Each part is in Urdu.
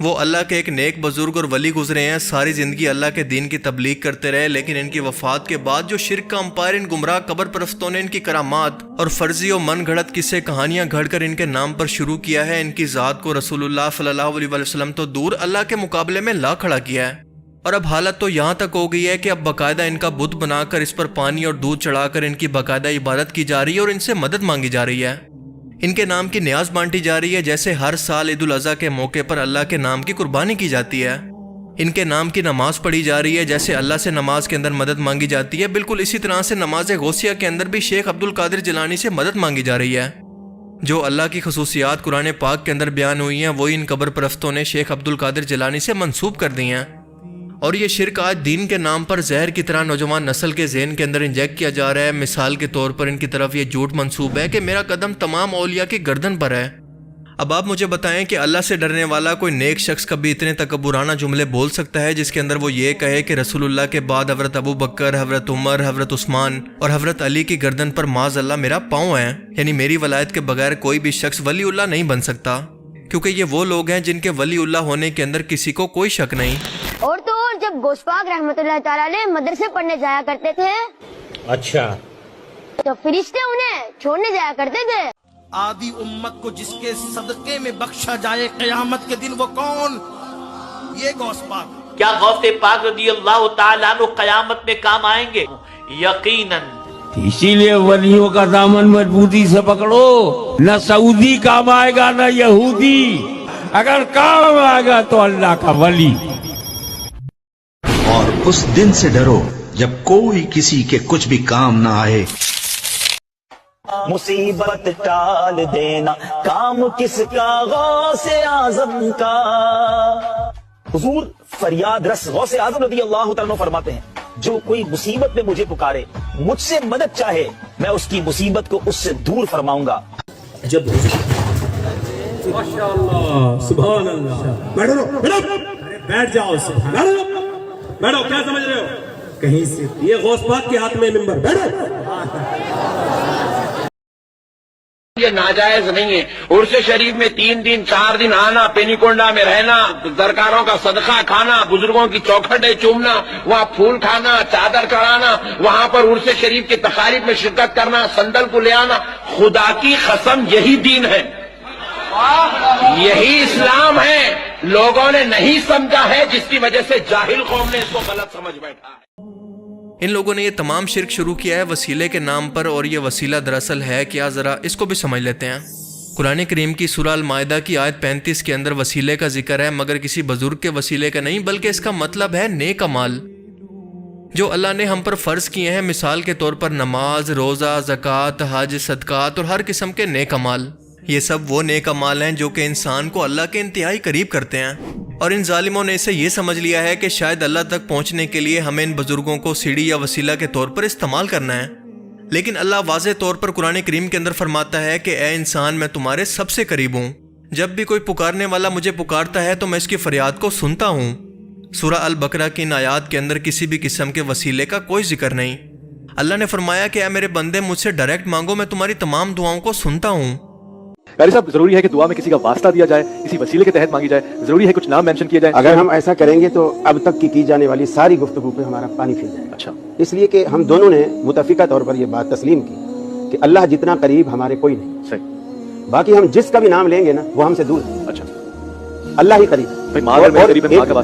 وہ اللہ کے ایک نیک بزرگ اور ولی گزرے ہیں، ساری زندگی اللہ کے دین کی تبلیغ کرتے رہے، لیکن ان کی وفات کے بعد جو شرک کا امپائر ان گمراہ قبر پرستوں نے ان کی کرامات اور فرضی و من گھڑت قصے کہانیاں گھڑ کر ان کے نام پر شروع کیا ہے، ان کی ذات کو رسول اللہ صلی اللہ علیہ وسلم تو دور اللہ کے مقابلے میں لا کھڑا کیا ہے۔ اور اب حالت تو یہاں تک ہو گئی ہے کہ اب باقاعدہ ان کا بت بنا کر اس پر پانی اور دودھ چڑھا کر ان کی باقاعدہ عبادت کی جا رہی ہے اور ان سے مدد مانگی جا رہی ہے، ان کے نام کی نیاز بانٹی جا رہی ہے، جیسے ہر سال عید الاضحیٰ کے موقع پر اللہ کے نام کی قربانی کی جاتی ہے، ان کے نام کی نماز پڑھی جا رہی ہے، جیسے اللہ سے نماز کے اندر مدد مانگی جاتی ہے، بالکل اسی طرح سے نماز غوثیہ کے اندر بھی شیخ عبد القادر جیلانی سے مدد مانگی جا رہی ہے۔ جو اللہ کی خصوصیات قرآن پاک کے اندر بیان ہوئی ہیں وہی ان قبر پرستوں نے شیخ عبد القادر جیلانی سے منسوب کر دی ہیں، اور یہ شرک آج دین کے نام پر زہر کی طرح نوجوان نسل کے ذہن کے اندر انجیکٹ کیا جا رہا ہے۔ مثال کے طور پر ان کی طرف یہ جھوٹ منسوب ہے کہ میرا قدم تمام اولیاء کی گردن پر ہے۔ اب آپ مجھے بتائیں کہ اللہ سے ڈرنے والا کوئی نیک شخص کبھی اتنے تکبرانہ جملے بول سکتا ہے جس کے اندر وہ یہ کہے کہ رسول اللہ کے بعد حضرت ابو بکر، حضرت عمر، حضرت عثمان اور حضرت علی کی گردن پر معاذ اللہ میرا پاؤں ہے، یعنی میری ولایت کے بغیر کوئی بھی شخص ولی اللہ نہیں بن سکتا، کیونکہ یہ وہ لوگ ہیں جن کے ولی اللہ ہونے کے اندر کسی کو کوئی شک نہیں۔ اور تو اور جب غوث پاک رحمۃ اللہ تعالیٰ علیہ مدرسے پڑھنے جایا کرتے تھے، اچھا، تو فرشتے انہیں چھوڑنے جایا کرتے تھے۔ آدھی امت کو جس کے صدقے میں بخشا جائے قیامت کے دن وہ کون؟ یہ غوث پاک۔ کیا غوث پاک رضی اللہ تعالیٰ عنہ قیامت میں کام آئیں گے؟ یقیناً۔ اسی لیے ولیوں کا دامن مضبوطی سے پکڑو، نہ سعودی کام آئے گا نہ یہودی، اگر کام آئے گا تو اللہ کا ولی۔ اور اس دن سے ڈرو جب کوئی کسی کے کچھ بھی کام نہ آئے۔ مصیبت ٹال دینا کام کس کا غوث اعظم کا۔ حضور فریاد رس غوث اعظم رضی اللہ تعالیٰ عنہ فرماتے ہیں جو کوئی مصیبت میں مجھے پکارے، مجھ سے مدد چاہے، میں اس کی مصیبت کو اس سے دور فرماؤں گا۔ جب ماشاءاللہ سبحان اللہ، بیٹھ جاؤ، بیٹھو، کیا سمجھ رہے ہو؟ کہیں سے یہ غوث پاک کے ہاتھ میں ممبر، بیٹھو۔ یہ ناجائز نہیں ہے۔ عرس شریف میں 3 دن 4 دن آنا، پینی کونڈا میں رہنا، درکاروں کا صدقہ کھانا، بزرگوں کی چوکھٹیں چومنا، وہاں پھول کھانا، چادر چڑھانا، وہاں پر عرس شریف کی تقاریب میں شرکت کرنا، سندل کو لے آنا، خدا کی قسم یہی دین ہے، یہی اسلام ہے۔ لوگوں نے نہیں سمجھا ہے جس کی وجہ سے جاہل قوم نے اس کو غلط سمجھ بیٹھا ہے۔ ان لوگوں نے یہ تمام شرک شروع کیا ہے وسیلے کے نام پر، اور یہ وسیلہ دراصل ہے کیا، ذرا اس کو بھی سمجھ لیتے ہیں۔ قرآن کریم کی سورہ المائدہ کی آیت 35 کے اندر وسیلے کا ذکر ہے، مگر کسی بزرگ کے وسیلے کا نہیں، بلکہ اس کا مطلب ہے نیک اعمال جو اللہ نے ہم پر فرض کیے ہیں، مثال کے طور پر نماز، روزہ، زکوٰۃ، حج، صدقات اور ہر قسم کے نیک اعمال۔ یہ سب وہ نیک اعمال ہیں جو کہ انسان کو اللہ کے انتہائی قریب کرتے ہیں، اور ان ظالموں نے اسے یہ سمجھ لیا ہے کہ شاید اللہ تک پہنچنے کے لیے ہمیں ان بزرگوں کو سیڑھی یا وسیلہ کے طور پر استعمال کرنا ہے۔ لیکن اللہ واضح طور پر قرآن کریم کے اندر فرماتا ہے کہ اے انسان، میں تمہارے سب سے قریب ہوں، جب بھی کوئی پکارنے والا مجھے پکارتا ہے تو میں اس کی فریاد کو سنتا ہوں۔ سورہ البقرہ کی ان آیات کے اندر کسی بھی قسم کے وسیلے کا کوئی ذکر نہیں۔ اللہ نے فرمایا کہ اے میرے بندے، مجھ سے ڈائریکٹ مانگو، میں تمہاری تمام دعاؤں کو سنتا ہوں۔ قاری صاحب، ضروری ہے کہ دعا میں کسی کا واسطہ دیا جائے، کسی وسیلے کے تحت مانگی جائے، ضروری ہے کچھ نام مینشن کیا جائے؟ اگر ہم ایسا کریں گے تو اب تک کی جانے والی ساری گفتگو پہ ہمارا پانی پھر جائے گا۔ اچھا، اس لیے کہ ہم دونوں نے متفقہ طور پر یہ بات تسلیم کی کہ اللہ جتنا قریب ہمارے کوئی نہیں، صحیح، باقی ہم جس کا بھی نام لیں گے نا وہ ہم سے دور ہے۔ اچھا، اللہ ہی قریب،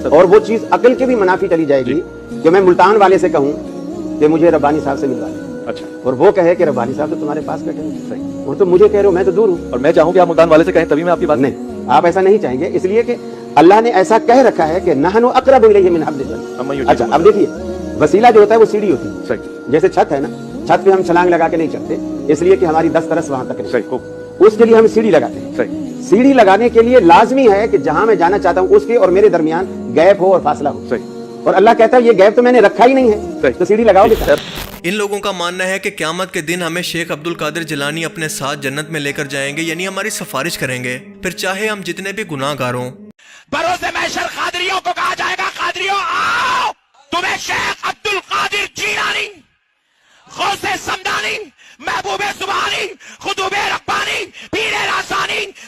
اور وہ چیز عقل کے بھی منافی چلی جائے گی کہ میں ملتان والے سے کہوں کہ مجھے ربانی صاحب سے ملوا دیں، اچھا، اور وہ کہے کہ ربانی صاحب تو تمہارے پاس بیٹھے ہیں، صحیح، اور تم مجھے کہہ رہے ہو میں تو دور ہوں، اور میں چاہوں کہ آپ ملتان والے سے کہیں تبھی میں آپ کی بات نہیں، آپ ایسا نہیں چاہیں گے، اس لیے کہ اللہ نے ایسا کہہ رکھا ہے کہ نحن اقرب الیہ من حبل الورید۔ اچھا، اب دیکھیے وسیلہ جو ہوتا ہے وہ سیڑھی ہوتی ہے، صحیح، جیسے چھت ہے نا، چھت پہ ہم چھلانگ لگا کے نہیں چڑھتے، اس لیے کہ ہماری دسترس وہاں تک صحیح، اس کے لیے ہم سیڑھی لگاتے ہیں، صحیح، سیڑھی لگانے کے لیے لازمی ہے کہ جہاں میں جانا چاہتا ہوں اس کے اور میرے درمیان گیپ ہو اور فاصلہ ہو، صحیح، اور اللہ کہتا ہے یہ گیپ تو میں نے رکھا ہی نہیں ہے، تو سیڑھی لگاؤ گے۔ ان لوگوں کا ماننا ہے کہ قیامت کے دن ہمیں شیخ عبد القادر جیلانی اپنے ساتھ جنت میں لے کر جائیں گے، یعنی ہماری سفارش کریں گے، پھر چاہے ہم جتنے بھی گناہ گار ہوں۔ بروز محشر قادریوں کو کہا جائے گا، قادریوں آؤ، تمہیں شیخ عبد القادر جیلانی، غوث سمدانی، محبوب سبحانی، خطوب ربانی، پیر راسانی،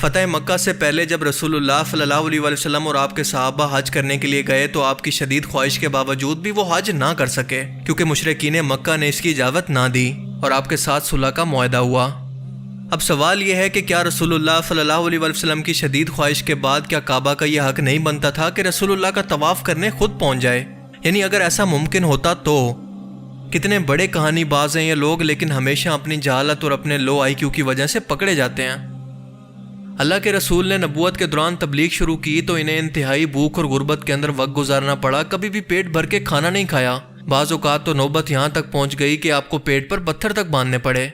فتح مکہ سے پہلے جب رسول اللہ صلی اللہ علیہ وسلم اور آپ کے صحابہ حج کرنے کے لیے گئے تو آپ کی شدید خواہش کے باوجود بھی وہ حج نہ کر سکے کیونکہ مشرکین مکہ نے اس کی اجازت نہ دی اور آپ کے ساتھ صلح کا معاہدہ ہوا۔ اب سوال یہ ہے کہ کیا رسول اللہ صلی اللہ علیہ وسلم کی شدید خواہش کے بعد کیا کعبہ کا یہ حق نہیں بنتا تھا کہ رسول اللہ کا طواف کرنے خود پہنچ جائے؟ یعنی اگر ایسا ممکن ہوتا تو کتنے بڑے کہانی باز ہیں یہ لوگ، لیکن ہمیشہ اپنی جہالت اور اپنے لو آئی کیو کی وجہ سے پکڑے جاتے ہیں۔ اللہ کے رسول نے نبوت کے دوران تبلیغ شروع کی تو انہیں انتہائی بھوک اور غربت کے اندر وقت گزارنا پڑا، کبھی بھی پیٹ بھر کے کھانا نہیں کھایا۔ بعض اوقات تو نوبت یہاں تک پہنچ گئی کہ آپ کو پیٹ پر پتھر تک باندھنے پڑے۔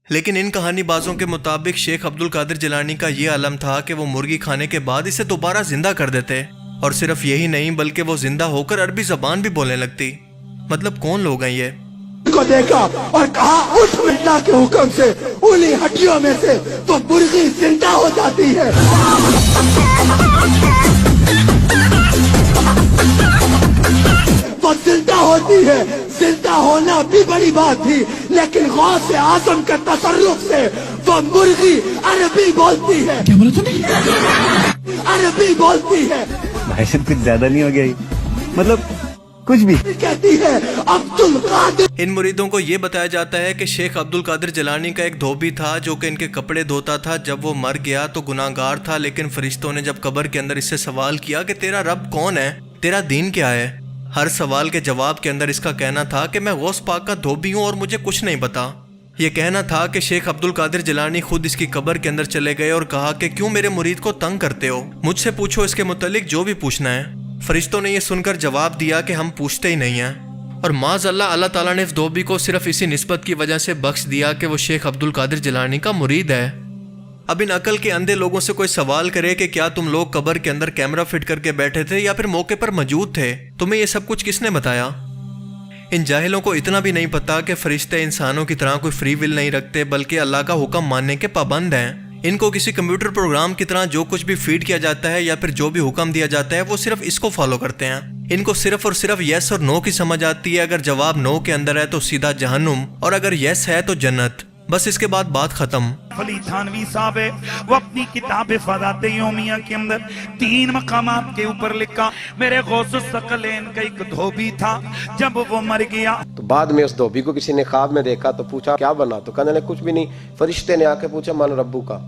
لیکن ان کہانی بازوں کے مطابق شیخ عبد القادر جیلانی کا یہ علم تھا کہ وہ مرغی کھانے کے بعد اسے دوبارہ زندہ کر دیتے، اور صرف یہی نہیں بلکہ وہ زندہ ہو کر عربی زبان بھی بولنے لگتی۔ مطلب کون لوگ ہیں یہ؟ کو دیکھا اور کہا اٹھ، اللہ کے حکم سے انہی ہڈیوں میں سے تو مرغی زندہ ہو جاتی ہے۔ وہ زندہ ہوتی ہے، زندہ ہونا بھی بڑی بات تھی، لیکن غوث اعظم کے تصرف سے وہ مرغی عربی بولتی ہے۔ کیا بولا تم نے؟ عربی بولتی ہے۔ بحثت کچھ زیادہ نہیں ہو گیا؟ مطلب کچھ بھی کہتی ہے عبد القادر۔ ان مریدوں کو یہ بتایا جاتا ہے کہ شیخ عبد القادر جیلانی کا ایک دھوبی تھا جو کہ ان کے کپڑے دھوتا تھا۔ جب وہ مر گیا تو گناہ گار تھا، لیکن فرشتوں نے جب قبر کے اندر اس سے سوال کیا کہ تیرا رب کون ہے، تیرا دین کیا ہے، ہر سوال کے جواب کے اندر اس کا کہنا تھا کہ میں غوث پاک کا دھوبی ہوں اور مجھے کچھ نہیں پتا۔ یہ کہنا تھا کہ شیخ عبد القادر جیلانی خود اس کی قبر کے اندر چلے گئے اور کہا کہ کیوں میرے مرید کو تنگ کرتے ہو، مجھ سے پوچھو اس کے متعلق جو بھی پوچھنا ہے۔ فرشتوں نے یہ سن کر جواب دیا کہ ہم پوچھتے ہی نہیں ہیں، اور معاذ اللہ تعالیٰ نے اس دھوبی کو صرف اسی نسبت کی وجہ سے بخش دیا کہ وہ شیخ عبد القادر جیلانی کا مرید ہے۔ اب ان عقل کے اندھے لوگوں سے کوئی سوال کرے کہ کیا تم لوگ قبر کے اندر کیمرہ فٹ کر کے بیٹھے تھے یا پھر موقع پر موجود تھے، تمہیں یہ سب کچھ کس نے بتایا؟ ان جاہلوں کو اتنا بھی نہیں پتا کہ فرشتے انسانوں کی طرح کوئی فری ول نہیں رکھتے بلکہ اللہ کا حکم ماننے کے پابند ہیں۔ ان کو کسی کمپیوٹر پروگرام کی طرح جو کچھ بھی فیڈ کیا جاتا ہے یا پھر جو بھی حکم دیا جاتا ہے وہ صرف اس کو فالو کرتے ہیں۔ ان کو صرف اور صرف یس اور نو کی سمجھ آتی ہے، اگر جواب نو کے اندر ہے تو سیدھا جہنم، اور اگر یس ہے تو جنت، بس اس کے بعد بات ختم۔ علی تھانوی صاحب ہے، وہ اپنی کتاب فضائل یومیہ کے اندر 3 مقامات کے اوپر لکھا میرے غوث الثقلین کا ایک دھوبی تھا، جب وہ مر گیا تو بعد میں اس دھوبی کو کسی نے خواب میں دیکھا تو پوچھا کیا بنا، تو کہنے لگے کچھ بھی نہیں۔ فرشتے نے آ کے پوچھا من ربو کا،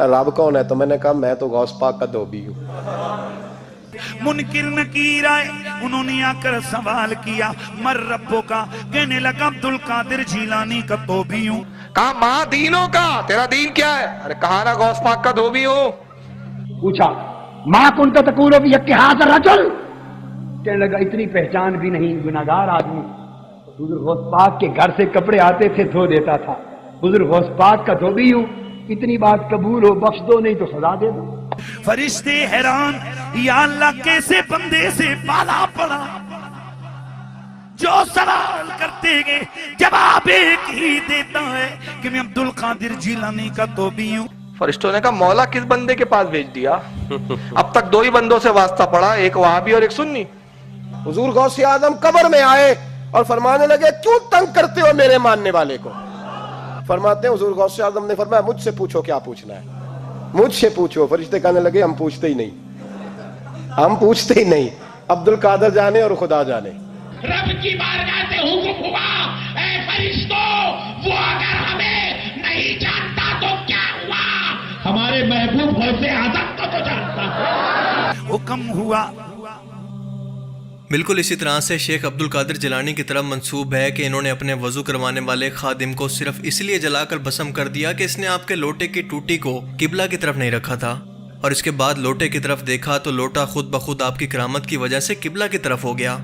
رب کون ہے؟ تو میں نے کہا میں تو غوث پاک کا دھوبی ہوں۔ منکر نکیر آئے، انہوں نے آ کر سوال کیا مر ربو کا، کہنے لگا عبد القادر جیلانی کا دھوبی ہوں۔ کہا ماں دینوں کا، تیرا دین کیا ہے؟ ارے کہا نا غوث پاک کا دھوبی ہوں۔ پوچھا ماں کن کا تقول بھی اتحاد رجل، کہنے لگا اتنی پہچان بھی نہیں، گناہگار آدمی۔ بزرگ غوث پاک کے گھر سے کپڑے آتے تھے، دھو دیتا تھا۔ بزرگ غوث پاک کا دھوبی ہوں، اتنی بات قبول ہو، بخش دو نہیں تو سزا دے دو۔ فرشتے حیران، یا اللہ کیسے بندے سے پالا پڑا، جو سوال کرتے گئے جواب ایک ہی دیتا ہے کہ میں عبد القادر جیلانی کا دھوبی ہوں۔ فرشتوں نے کہا مولا کس بندے کے پاس بھیج دیا؟ اب تک 2 ہی بندوں سے واسطہ پڑا، ایک وہابی اور ایک سنی۔ حضور غوث اعظم قبر میں آئے اور فرمانے لگے کیوں تنگ کرتے ہو میرے ماننے والے کو؟ فرماتے ہیں حضور غوث اعظم نے فرمایا مجھ سے پوچھو کیا پوچھنا ہے، مجھ سے پوچھو۔ فرشتے کہنے لگے ہم پوچھتے ہی نہیں، ہم پوچھتے ہی نہیں، عبد القادر جانے اور خدا جانے۔ رب کی بارگاہ سے حکم ہوا اے فرشتوں، وہ اگر ہمیں نہیں جانتا تو کیا ہوا، ہمارے محبوب غوث اعظم کو تو جانتا ہے۔ حکم ہوا۔ بالکل اسی طرح سے شیخ عبد القادر جیلانی کی طرف منسوب ہے کہ انہوں نے اپنے وضو کروانے والے خادم کو صرف اس لیے جلا کر بھسم کر دیا کہ اس نے آپ کے لوٹے کی ٹوٹی کو قبلہ کی طرف نہیں رکھا تھا، اور اس کے بعد لوٹے کی طرف دیکھا تو لوٹا خود بخود آپ کی کرامت کی وجہ سے قبلہ کی طرف ہو گیا۔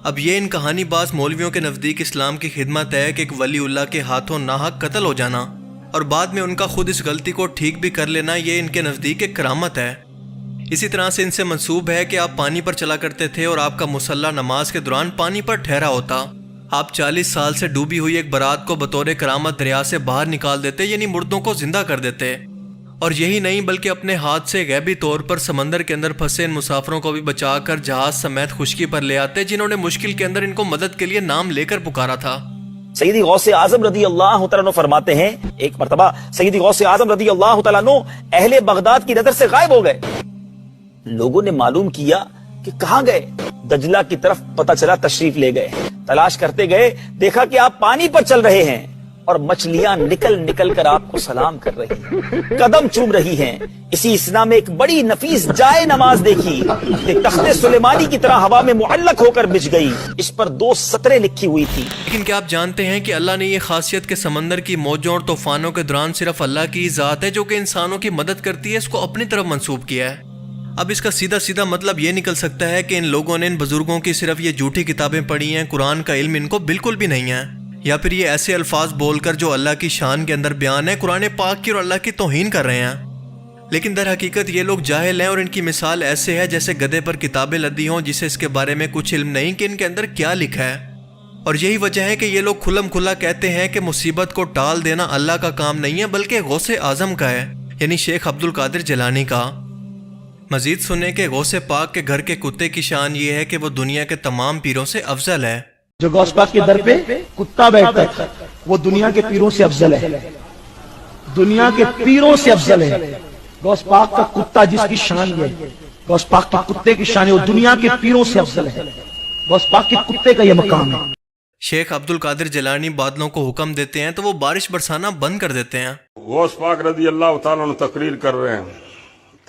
اب یہ ان کہانی باز مولویوں کے نزدیک اسلام کی خدمت ہے کہ ایک ولی اللہ کے ہاتھوں ناحق قتل ہو جانا اور بعد میں ان کا خود اس غلطی کو ٹھیک بھی کر لینا، یہ ان کے نزدیک ایک کرامت ہے۔ اسی طرح سے ان سے منسوب ہے کہ آپ پانی پر چلا کرتے تھے اور آپ کا مصلی نماز کے دوران پانی پر ٹھہرا ہوتا، آپ 40 سال سے ڈوبی ہوئی ایک برات کو بطور کرامت دریا سے باہر نکال دیتے، یعنی مردوں کو زندہ کر دیتے، اور یہی نہیں بلکہ اپنے ہاتھ سے غیبی طور پر سمندر کے اندر پھنسے ان مسافروں کو بھی بچا کر جہاز سمیت خشکی پر لے آتے جنہوں نے مشکل کے اندر ان کو مدد کے لیے نام لے کر پکارا تھا۔ سیدی غوث اعظم رضی اللہ تعالیٰ عنہ فرماتے ہیں ایک مرتبہ سیدی غوث اعظم رضی اللہ تعالیٰ عنہ اہل بغداد کی نظر سے غائب ہو گئے. لوگوں نے معلوم کیا کہ کہاں گئے. دجلہ کی طرف پتہ چلا تشریف لے گئے. تلاش کرتے گئے, دیکھا کہ آپ پانی پر چل رہے ہیں اور مچھلیاں نکل نکل کر آپ کو سلام کر رہی ہیں, قدم چوم رہی ہیں. اسی اسنا میں ایک بڑی نفیس جائے نماز دیکھی کہ تخت سلیمانی کی طرح ہوا میں معلق ہو کر بچھ گئی. اس پر 2 سطریں لکھی ہوئی تھی. لیکن کیا آپ جانتے ہیں کہ اللہ نے یہ خاصیت کہ سمندر کی موجوں اور طوفانوں کے دوران صرف اللہ کی ذات ہے جو کہ انسانوں کی مدد کرتی ہے, اس کو اپنی طرف منسوب کیا ہے. اب اس کا سیدھا سیدھا مطلب یہ نکل سکتا ہے کہ ان لوگوں نے ان بزرگوں کی صرف یہ جھوٹی کتابیں پڑھی ہیں, قرآن کا علم ان کو بالکل بھی نہیں ہے, یا پھر یہ ایسے الفاظ بول کر جو اللہ کی شان کے اندر بیان ہے قرآن پاک کی اور اللہ کی توہین کر رہے ہیں. لیکن در حقیقت یہ لوگ جاہل ہیں اور ان کی مثال ایسے ہے جیسے گدھے پر کتابیں لدی ہوں جسے اس کے بارے میں کچھ علم نہیں کہ ان کے اندر کیا لکھا ہے. اور یہی وجہ ہے کہ یہ لوگ کھلم کھلا کہتے ہیں کہ مصیبت کو ٹال دینا اللہ کا کام نہیں ہے بلکہ غوث اعظم کا ہے, یعنی شیخ عبد القادر جیلانی کا. مزید سنیں کہ غوث پاک کے گھر کے کتے کی شان یہ ہے کہ وہ دنیا کے تمام پیروں سے افضل ہے. جو غوث پاک کے در پہ کتا بیٹھتا ہے وہ دنیا کے پیروں سے افضل ہے, دنیا کے پیروں سے افضل ہے. غوث پاک کا کتا جس کی شان یہ ہے, غوث پاک کے کتے کی شان ہے, وہ دنیا کے پیروں سے افضل ہے. غوث پاک کے کتے کا یہ مقام ہے. شیخ عبد القادر جیلانی بادلوں کو حکم دیتے ہیں تو وہ بارش برسانا بند کر دیتے ہیں. غوث پاک رضی اللہ تعالیٰ عنہ تقریر کر رہے ہیں,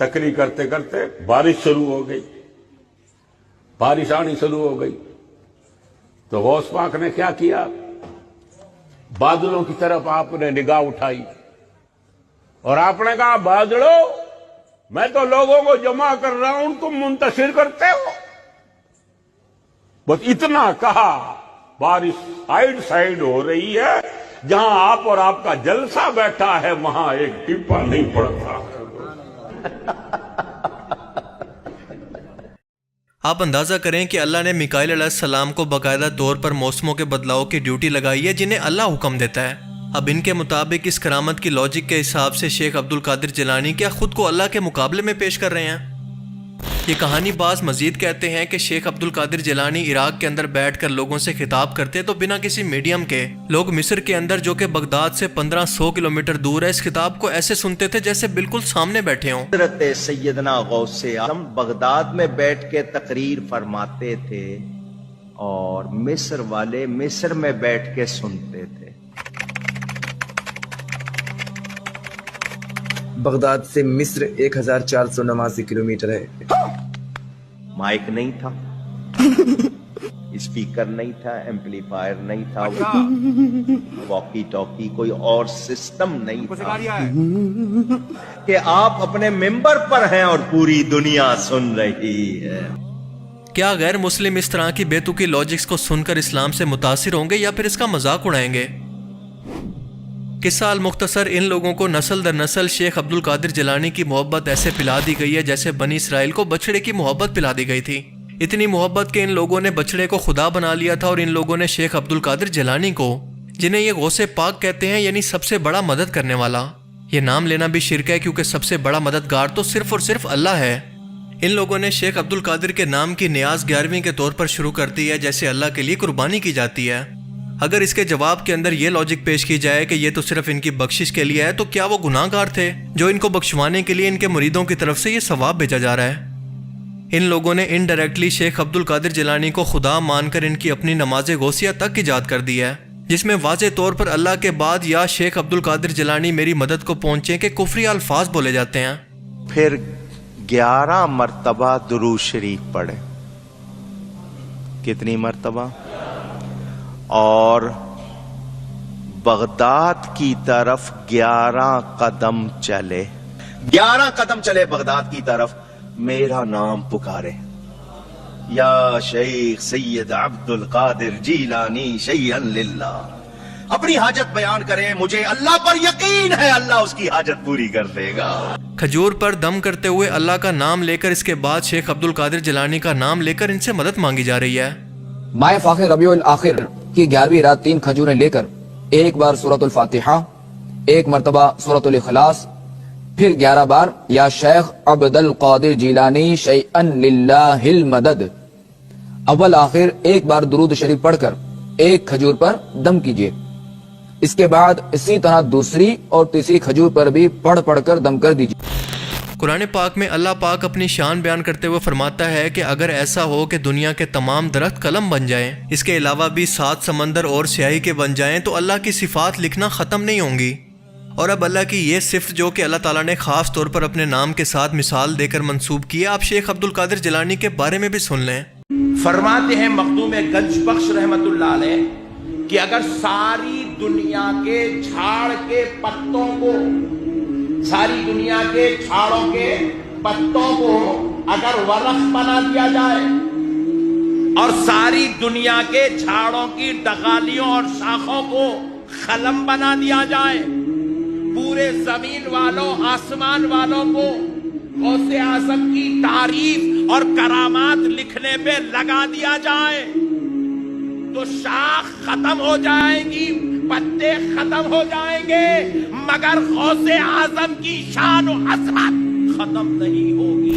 تقریر کرتے کرتے بارش شروع ہو گئی, بارش آنی شروع ہو گئی. تو غوث پاک نے کیا کیا, بادلوں کی طرف آپ نے نگاہ اٹھائی اور آپ نے کہا بادلوں میں تو لوگوں کو جمع کر رہا ہوں, تم منتشر کرتے ہو. بس اتنا کہا, بارش سائیڈ ہو رہی ہے, جہاں آپ اور آپ کا جلسہ بیٹھا ہے وہاں ایک ٹپا نہیں پڑتا. آپ اندازہ کریں کہ اللہ نے میکائیل علیہ السلام کو باقاعدہ طور پر موسموں کے بدلاؤ کی ڈیوٹی لگائی ہے جنہیں اللہ حکم دیتا ہے. اب ان کے مطابق اس کرامت کی لاجک کے حساب سے شیخ عبد القادر جیلانی کیا خود کو اللہ کے مقابلے میں پیش کر رہے ہیں؟ یہ کہانی باز مزید کہتے ہیں کہ شیخ عبد القادر جیلانی عراق کے اندر بیٹھ کر لوگوں سے خطاب کرتے تو بنا کسی میڈیم کے لوگ مصر کے اندر جو کہ بغداد سے 1500 کلومیٹر دور ہے اس خطاب کو ایسے سنتے تھے جیسے بالکل سامنے بیٹھے ہوں. حضرت سیدنا غوث اعظم بغداد میں بیٹھ کے تقریر فرماتے تھے اور مصر والے مصر میں بیٹھ کے سنتے تھے. بغداد سے مصر 1489 کلومیٹر ہے. مائک نہیں تھا, اسپیکر نہیں تھا, ایمپلیفائر نہیں تھا, واکی ٹاکی کوئی اور سسٹم نہیں تھا کہ آپ اپنے ممبر پر ہیں اور پوری دنیا سن رہی ہے. کیا غیر مسلم اس طرح کی بے تکی لاجکس کو سن کر اسلام سے متاثر ہوں گے یا پھر اس کا مذاق اڑائیں گے؟ قصہ المختصر ان لوگوں کو نسل در نسل شیخ عبد القادر جیلانی کی محبت ایسے پلا دی گئی ہے جیسے بنی اسرائیل کو بچڑے کی محبت پلا دی گئی تھی. اتنی محبت کہ ان لوگوں نے بچڑے کو خدا بنا لیا تھا اور ان لوگوں نے شیخ عبد القادر جیلانی کو, جنہیں یہ غوث پاک کہتے ہیں یعنی سب سے بڑا مدد کرنے والا, یہ نام لینا بھی شرک ہے کیونکہ سب سے بڑا مددگار تو صرف اور صرف اللہ ہے. ان لوگوں نے شیخ عبد القادر کے نام کی نیاز 11ویں کے طور پر شروع کر دی ہے جیسے اللہ کے لیے قربانی کی جاتی ہے. اگر اس کے جواب کے اندر یہ لاجک پیش کی جائے کہ یہ تو صرف ان کی بخشش کے لیے ہے تو کیا وہ گناہ گار تھے جو ان کو بخشوانے کے لیے ان کے مریدوں کی طرف سے یہ ثواب بھیجا جا رہا ہے؟ ان لوگوں نے انڈائریکٹلی شیخ عبد القادر جیلانی کو خدا مان کر ان کی اپنی نماز غوثیہ تک ایجاد کر دی ہے جس میں واضح طور پر اللہ کے بعد یا شیخ عبد القادر جیلانی میری مدد کو پہنچے کہ کفری الفاظ بولے جاتے ہیں. پھر 11 مرتبہ درود شریف پڑھے. کتنی مرتبہ؟ اور بغداد کی طرف 11 قدم چلے. 11 قدم چلے بغداد کی طرف, میرا نام پکارے, یا شیخ سید عبد القادر جیلانی شیئا للہ. اپنی حاجت بیان کریں, مجھے اللہ پر یقین ہے اللہ اس کی حاجت پوری کر دے گا. کھجور پر دم کرتے ہوئے اللہ کا نام لے کر اس کے بعد شیخ عبد القادر جیلانی کا نام لے کر ان سے مدد مانگی جا رہی ہے. ماہ فاخر ربیع الاخر کی 11ویں رات 3 کھجوریں لے کر ایک بار سورۃ الفاتحہ, ایک مرتبہ سورۃ الاخلاص, پھر 11 بار یا شیخ عبد القادر جیلانی شیئا للہ المدد. اول آخر ایک بار درود شریف پڑھ کر ایک کھجور پر دم کیجیے. اس کے بعد اسی طرح دوسری اور تیسری کھجور پر بھی پڑھ پڑھ کر دم کر دیجیے. قرآن پاک میں اللہ پاک اپنی شان بیان کرتے ہوئے فرماتا ہے کہ اگر ایسا ہو کہ دنیا کے تمام درخت قلم بن جائیں، اس کے علاوہ بھی 7 سمندر اور سیاہی کے بن جائیں، تو اللہ کی صفات لکھنا ختم نہیں ہوں گی. اور اب اللہ کی یہ صفت جو کہ اللہ تعالیٰ نے خاص طور پر اپنے نام کے ساتھ مثال دے کر منسوب کی ہے، آپ شیخ عبد القادر جیلانی کے بارے میں بھی سن لیں. فرماتے ہیں مخدوم گنج بخش رحمت اللہ علیہ کہ اگر ساری دنیا کے جھاڑ کے پتوں کو، ساری دنیا کے جھاڑوں کے پتوں کو اگر ورق بنا دیا جائے اور ساری دنیا کے جھاڑوں کی ڈغالیوں اور شاخوں کو قلم بنا دیا جائے، پورے زمین والوں آسمان والوں کو غوث اعظم کی تعریف اور کرامات لکھنے پہ لگا دیا جائے تو شاخ ختم ہو جائیں گی، پتے ختم ہو جائیں گے، مگر غوث اعظم کی شان و عظمت ختم نہیں ہوگی.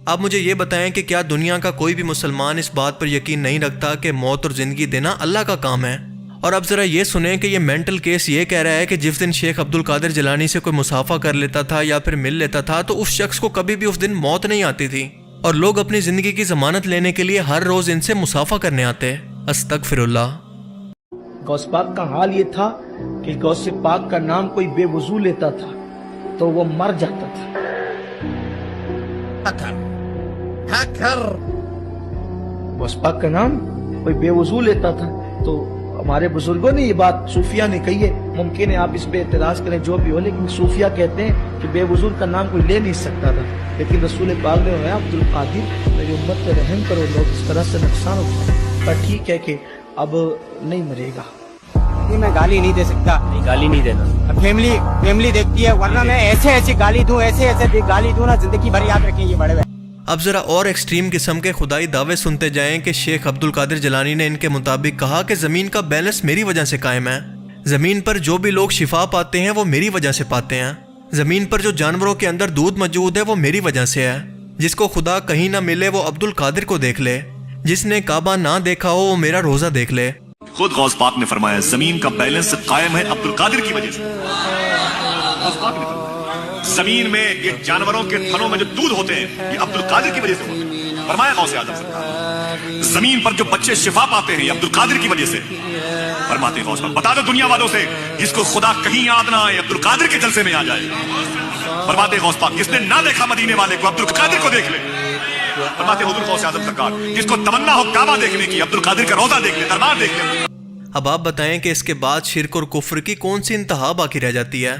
آپ مجھے یہ بتائیں کہ کیا دنیا کا کوئی بھی مسلمان اس بات پر یقین نہیں رکھتا کہ موت اور زندگی دینا اللہ کا کام ہے؟ اور اب ذرا یہ سنیں کہ یہ مینٹل کیس یہ کہہ رہا ہے کہ جس دن شیخ عبد القادر جیلانی سے کوئی مصافحہ کر لیتا تھا یا پھر مل لیتا تھا تو اس شخص کو کبھی بھی اس دن موت نہیں آتی تھی، اور لوگ اپنی زندگی کی ضمانت لینے کے لیے ہر روز ان سے مصافحہ کرنے آتے. استغفر اللہ. غوث پاک کا حال یہ تھا کہ غوث پاک کا نام کوئی بے وضو لیتا تھا تو وہ مر جاتا تھا. غوث پاک کا نام کوئی بے وضو لیتا تھا تو ہمارے بزرگوں نے یہ بات صوفیہ نے کہی ہے. ممکن ہے آپ اس پہ اعتراض کریں جو بھی ہو، لیکن صوفیہ کہتے ہیں کہ بے وضو کا نام کوئی لے نہیں سکتا تھا، لیکن رسول پاک نے فرمایا عبد القادر میری امت پہ رحم کرو، لوگ اس طرح سے نقصان اٹھائیں. پر ٹھیک ہے کہ اب نہیں مرے گا. میں گالی نہیں دے سکتا. گالی نہیں دینا، فیملی دیکھتی ہے، ورنہ میں ایسے گالی دوں، ایسے گالی دوں نا زندگی بھر یاد رکھیں یہ بڑے. اب ذرا اور ایکسٹریم قسم کے خدائی دعوے سنتے جائیں کہ شیخ عبد القادر جیلانی نے ان کے مطابق کہا کہ زمین کا بیلنس میری وجہ سے قائم ہے، زمین پر جو بھی لوگ شفا پاتے ہیں وہ میری وجہ سے پاتے ہیں، زمین پر جو جانوروں کے اندر دودھ موجود ہے وہ میری وجہ سے ہے، جس کو خدا کہیں نہ ملے وہ عبد القادر کو دیکھ لے، جس نے کعبہ نہ دیکھا ہو وہ میرا روزہ دیکھ لے. خود غوث پاک نے فرمایا زمین کا بیلنس قائم ہے عبد القادر کی وجہ سے. زمین میں یہ جانوروں کے تھنوں میں جو دودھ ہوتے ہیں یہ عبد القادر کی وجہ سے ہوتے ہیں، فرمایا غوث اعظم سرکار. زمین پر جو بچے شفا پاتے ہیں یہ عبد القادر کی وجہ سے، فرماتے ہیں غوث پاک. بتا دو دنیا والوں سے جس کو خدا کہیں یاد نہ آئے عبد القادر کے جلسے میں آ جائے، فرماتے ہیں غوث پاک. جس نے نہ دیکھا مدینے والے کو عبد القادر کو دیکھ لے، فرماتے ہیں حضور غوث اعظم سرکار. جس کو تمنا ہو کعبہ دیکھنے کی عبد القادر کا روزہ دیکھ لے، دربار دیکھ لے. اب آپ بتائیں کہ اس کے بعد شرک اور کفر کی کون سی انتہا باقی رہ جاتی ہے؟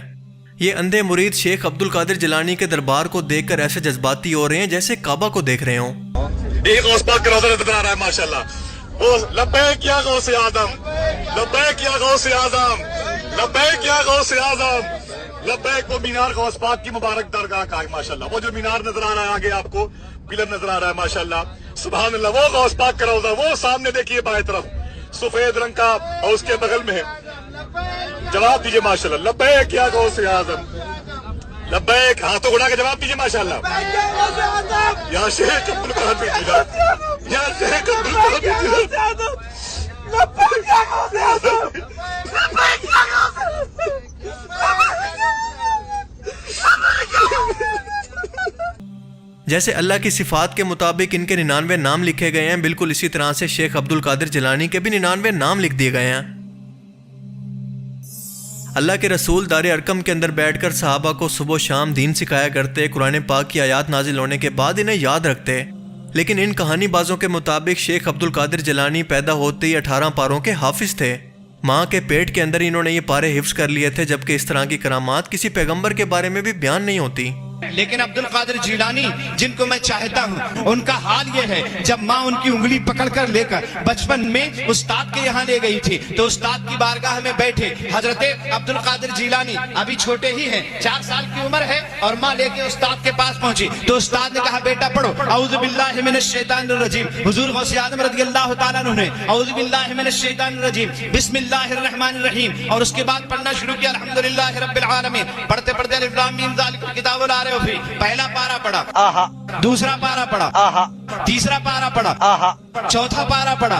یہ اندھے مرید شیخ عبد القادر جیلانی کے دربار کو دیکھ کر ایسے جذباتی ہو رہے ہیں جیسے کعبہ کو دیکھ رہے ہوں. ایک غوث پاک کا روزہ نظر آ رہا ہے ماشاءاللہ. وہ لبیک یا غوث اعظم، لبیک یا غوث اعظم، لبیک یا غوث اعظم، لبیک. وہ مینار غوث پاک کی مبارک درگاہ کا ہے ماشاءاللہ. وہ جو مینار نظر آ رہا ہے آگے آپ کو پلر نظر آ رہا ہے ماشاءاللہ، سبحان اللہ. وہ غوث پاک کا روزہ، وہ سامنے دیکھیے بائیں طرف سفید رنگ کا اور اس کے بغل میں ہے. جواب دیجیے ماشاءاللہ لبیک یا غوث اعظم، لبیک. ہاتھوں اڑا کے جواب دیجیے ماشاءاللہ. یا شیخ عبد القادر جیلانی، یا شیخ عبد القادر جیلانی، لبیک یا غوث اعظم، لبیک یا غوث اعظم. جیسے اللہ کی صفات کے مطابق ان کے 99 نام لکھے گئے ہیں، بالکل اسی طرح سے شیخ عبد القادر جیلانی کے بھی 99 نام لکھ دیے گئے ہیں. اللہ کے رسول دار ارقم کے اندر بیٹھ کر صحابہ کو صبح و شام دین سکھایا کرتے، قرآن پاک کی آیات نازل ہونے کے بعد انہیں یاد رکھتے. لیکن ان کہانی بازوں کے مطابق شیخ عبد القادر جیلانی پیدا ہوتے ہی 18 پاروں کے حافظ تھے. ماں کے پیٹ کے اندر انہوں نے یہ پارے حفظ کر لیے تھے، جبکہ اس طرح کی کرامات کسی پیغمبر کے بارے میں بھی بیان نہیں ہوتی. لیکن عبد القادر جیلانی جن کو میں چاہتا ہوں ان کا حال یہ ہے، جب ماں ان کی انگلی پکڑ کر لے کر بچپن میں استاد کے یہاں لے گئی تھی تو استاد کی بارگاہ میں بیٹھے حضرت عبد القادر جیلانی ابھی چھوٹے ہی ہیں، 4 سال کی عمر ہے، اور ماں لے کے استاد کے پاس پہنچی تو استاد نے کہا بیٹا پڑھو اعوذ باللہ من الشیطان الرجیم. حضور غوث اعظم رضی اللہ تعالیٰ عنہ نے اعوذ باللہ من الشیطان الرجیم بسم اللہ الرحمن الرحیم اور اس کے بعد پڑھنا شروع کیا الحمدللہ رب العالمین. پڑھتے پڑھتے الف لام میم ذالک الکتاب لا ریب فیہ، پہلا پارا پڑھا، دوسرا پارا پڑھا، تیسرا پارا پڑھا، چوتھا پارا پڑھا،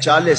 40